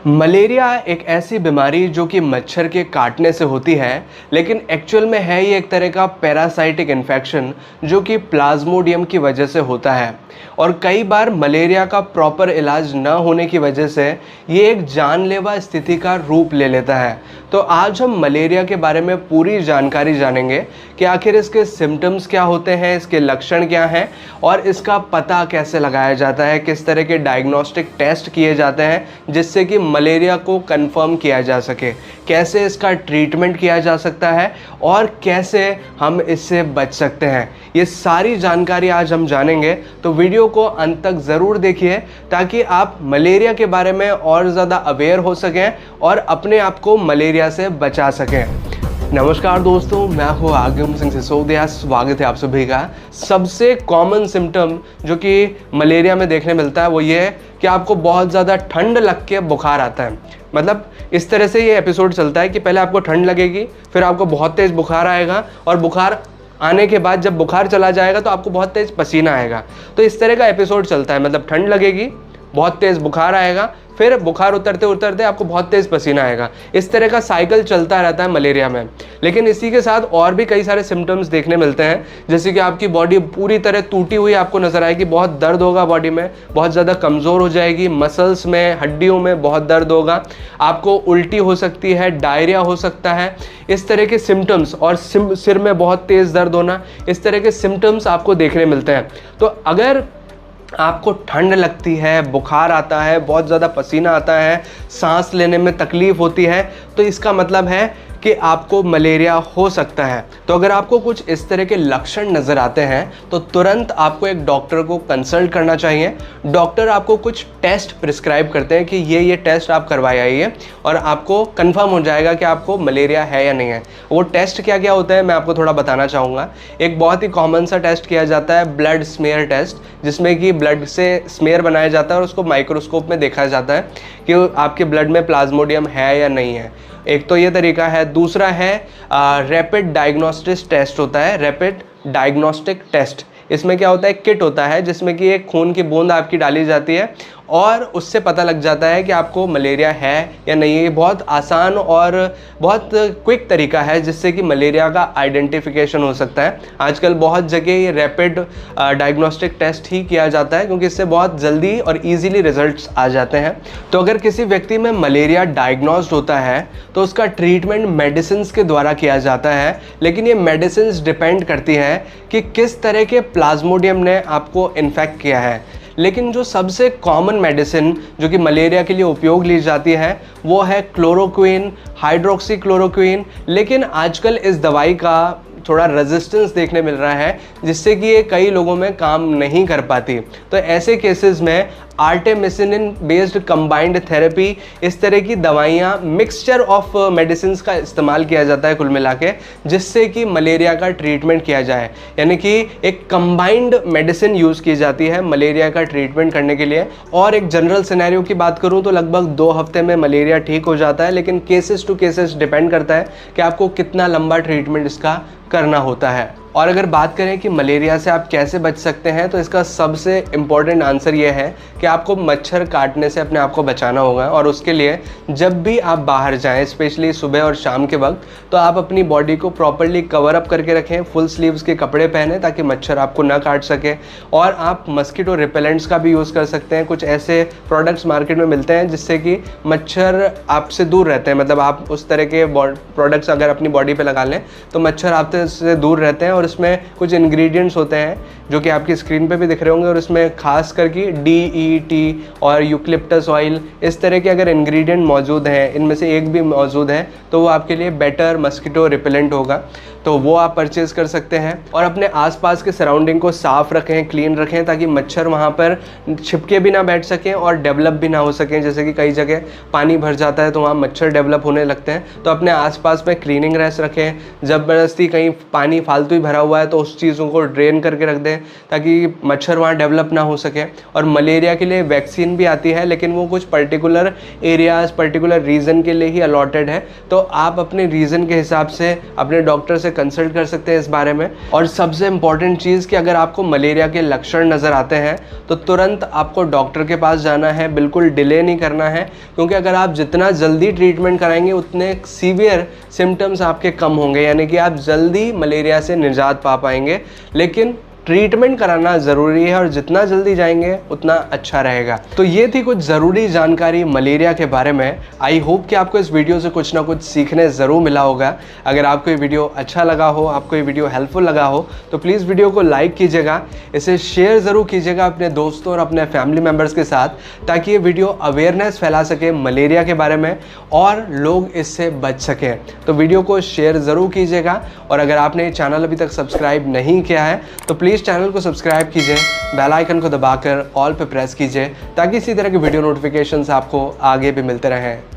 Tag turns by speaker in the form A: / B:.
A: Malaria एक ऐसी बीमारी जो कि मच्छर के काटने से होती है, लेकिन एक्चुअल में है ये एक तरह का पैरासाइटिक इन्फेक्शन जो कि प्लाज्मोडियम की वजह से होता है। और कई बार मलेरिया का प्रॉपर इलाज न होने की वजह से ये एक जानलेवा स्थिति का रूप ले लेता है। तो आज हम मलेरिया के बारे में पूरी जानकारी जानेंगे कि आखिर इसके सिम्टम्स क्या होते हैं, इसके लक्षण क्या हैं और इसका पता कैसे लगाया जाता है, किस तरह के डायग्नोस्टिक टेस्ट किए जाते हैं जिससे कि मलेरिया को कंफर्म किया जा सके, कैसे इसका ट्रीटमेंट किया जा सकता है और कैसे हम इससे बच सकते हैं। ये सारी जानकारी आज हम जानेंगे, तो वीडियो को अंत तक ज़रूर देखिए ताकि आप मलेरिया के बारे में और ज़्यादा अवेयर हो सकें और अपने आप को मलेरिया से बचा सकें। नमस्कार दोस्तों, मैं हूँ आगम सिंह सिसोदिया। स्वागत है आप सभी का। सबसे कॉमन सिम्टम जो कि मलेरिया में देखने मिलता है वो ये है कि आपको बहुत ज़्यादा ठंड लग के बुखार आता है। मतलब इस तरह से ये एपिसोड चलता है कि पहले आपको ठंड लगेगी, फिर आपको बहुत तेज़ बुखार आएगा और बुखार आने के बाद जब बुखार चला जाएगा तो आपको बहुत तेज़ पसीना आएगा। तो इस तरह का एपिसोड चलता है। मतलब ठंड लगेगी, बहुत तेज़ बुखार आएगा, फिर बुखार उतरते उतरते आपको बहुत तेज़ पसीना आएगा। इस तरह का साइकिल चलता रहता है मलेरिया में। लेकिन इसी के साथ और भी कई सारे सिम्टम्स देखने मिलते हैं, जैसे कि आपकी बॉडी पूरी तरह टूटी हुई आपको नजर आएगी, बहुत दर्द होगा बॉडी में, बहुत ज़्यादा कमज़ोर हो जाएगी, मसल्स में, हड्डियों में बहुत दर्द होगा, आपको उल्टी हो सकती है, डायरिया हो सकता है। इस तरह के सिम्टम्स और सिर में बहुत तेज़ दर्द होना, इस तरह के सिम्टम्स आपको देखने मिलते हैं। तो अगर आपको ठंड लगती है, बुखार आता है, बहुत ज़्यादा पसीना आता है, सांस लेने में तकलीफ़ होती है, तो इसका मतलब है कि आपको मलेरिया हो सकता है। तो अगर आपको कुछ इस तरह के लक्षण नज़र आते हैं तो तुरंत आपको एक डॉक्टर को कंसल्ट करना चाहिए। डॉक्टर आपको कुछ टेस्ट प्रिस्क्राइब करते हैं कि ये टेस्ट आप करवाए आइए और आपको कंफर्म हो जाएगा कि आपको मलेरिया है या नहीं है। वो टेस्ट क्या क्या होता है मैं आपको थोड़ा बताना चाहूँगा। एक बहुत ही कॉमन सा टेस्ट किया जाता है ब्लड स्मेयर टेस्ट, जिसमें कि ब्लड से स्मेयर बनाया जाता है और उसको माइक्रोस्कोप में देखा जाता है कि आपके ब्लड में प्लाज्मोडियम है या नहीं है। एक तो ये तरीका है। दूसरा है रैपिड डायग्नोस्टिक टेस्ट होता है, रैपिड डायग्नोस्टिक टेस्ट। इसमें क्या होता है, किट होता है जिसमें कि एक खून की बूंद आपकी डाली जाती है और उससे पता लग जाता है कि आपको मलेरिया है या नहीं है। ये बहुत आसान और बहुत क्विक तरीका है जिससे कि मलेरिया का आइडेंटिफिकेशन हो सकता है। आजकल बहुत जगह ये रैपिड डायग्नोस्टिक टेस्ट ही किया जाता है क्योंकि इससे बहुत जल्दी और इजीली रिजल्ट्स आ जाते हैं। तो अगर किसी व्यक्ति में मलेरिया डायग्नोस्ड होता है तो उसका ट्रीटमेंट मेडिसिन के द्वारा किया जाता है, लेकिन ये मेडिसिन डिपेंड करती है कि किस तरह के प्लाज्मोडियम ने आपको इन्फेक्ट किया है। लेकिन जो सबसे कॉमन मेडिसिन जो कि मलेरिया के लिए उपयोग ली जाती है वो है क्लोरोक्विन, हाइड्रोक्सी क्लोरोक्विन। लेकिन आजकल इस दवाई का थोड़ा रेजिस्टेंस देखने मिल रहा है जिससे कि ये कई लोगों में काम नहीं कर पाती। तो ऐसे केसेस में आर्टेमिसिनिन बेस्ड कंबाइंड थेरेपी, इस तरह की दवाइयाँ, मिक्सचर ऑफ मेडिसिन का इस्तेमाल किया जाता है कुल मिला के, जिससे कि मलेरिया का ट्रीटमेंट किया जाए। यानी कि एक कंबाइंड मेडिसिन यूज़ की जाती है मलेरिया का ट्रीटमेंट करने के लिए। और एक जनरल सिनेरियो की बात करूँ तो लगभग 2 हफ्ते में मलेरिया ठीक हो जाता है, लेकिन केसेस टू केसेस डिपेंड करता है कि आपको कितना लंबा ट्रीटमेंट इसका करना होता है। और अगर बात करें कि मलेरिया से आप कैसे बच सकते हैं तो इसका सबसे इम्पॉर्टेंट आंसर ये है कि आपको मच्छर काटने से अपने आप को बचाना होगा। और उसके लिए जब भी आप बाहर जाएं, स्पेशली सुबह और शाम के वक्त, तो आप अपनी बॉडी को प्रॉपर्ली कवर अप करके रखें, फुल स्लीव्स के कपड़े पहने ताकि मच्छर आपको ना काट सके। और आप मस्कीटो रिपेलेंट्स का भी यूज़ कर सकते हैं। कुछ ऐसे प्रोडक्ट्स मार्केट में मिलते हैं जिससे कि मच्छर आपसे दूर रहते हैं। मतलब आप उस तरह के प्रोडक्ट्स अगर अपनी बॉडी पर लगा लें तो मच्छर आपसे दूर रहते हैं। और इसमें कुछ इंग्रेडिएंट्स होते हैं जो कि आपकी स्क्रीन पे भी दिख रहे होंगे, और इसमें खास करके DEET और यूकलिप्टस ऑयल, इस तरह के अगर इंग्रेडिएंट मौजूद हैं, इनमें से एक भी मौजूद है तो वो आपके लिए बेटर मस्कीटो रिपेलेंट होगा, तो वो आप परचेज कर सकते हैं। और अपने आसपास के सराउंडिंग को साफ़ रखें, क्लीन रखें, ताकि मच्छर वहाँ पर छिपके भी ना बैठ सकें और डेवलप भी ना हो सकें। जैसे कि कई जगह पानी भर जाता है तो वहाँ मच्छर डेवलप होने लगते हैं। तो अपने आसपास में क्लीनिंग रेस रखें। ज़बरदस्ती कहीं पानी फालतू ही भरा हुआ है तो उस चीज़ों को ड्रेन करके रख दें ताकि मच्छर वहाँ डेवलप ना हो सके। और मलेरिया के लिए वैक्सीन भी आती है, लेकिन वो कुछ पर्टिकुलर एरियाज़, पर्टिकुलर रीजन के लिए ही अलॉटेड है। तो आप अपने रीजन के हिसाब से अपने डॉक्टर से कंसल्ट कर सकते हैं इस बारे में। और सबसे इम्पॉर्टेंट चीज़ कि अगर आपको मलेरिया के लक्षण नज़र आते हैं तो तुरंत आपको डॉक्टर के पास जाना है, बिल्कुल डिले नहीं करना है, क्योंकि अगर आप जितना जल्दी ट्रीटमेंट कराएंगे उतने सीवियर सिम्टम्स आपके कम होंगे, यानी कि आप जल्दी मलेरिया से निजात पा पाएंगे। लेकिन ट्रीटमेंट कराना ज़रूरी है और जितना जल्दी जाएंगे उतना अच्छा रहेगा। तो ये थी कुछ ज़रूरी जानकारी मलेरिया के बारे में। आई होप कि आपको इस वीडियो से कुछ ना कुछ सीखने ज़रूर मिला होगा। अगर आपको ये वीडियो अच्छा लगा हो, आपको ये वीडियो हेल्पफुल लगा हो, तो प्लीज़ वीडियो को लाइक कीजिएगा, इसे शेयर ज़रूर कीजिएगा अपने दोस्तों और अपने फैमिली मेम्बर्स के साथ, ताकि ये वीडियो अवेयरनेस फैला सके मलेरिया के बारे में और लोग इससे बच सकें। तो वीडियो को शेयर ज़रूर कीजिएगा और अगर आपने ये चैनल अभी तक सब्सक्राइब नहीं किया है तो प्लीज़ चैनल को सब्सक्राइब कीजिए, बेल आइकन को दबाकर ऑल पे प्रेस कीजिए, ताकि इसी तरह के वीडियो नोटिफिकेशंस आपको आगे भी मिलते रहें।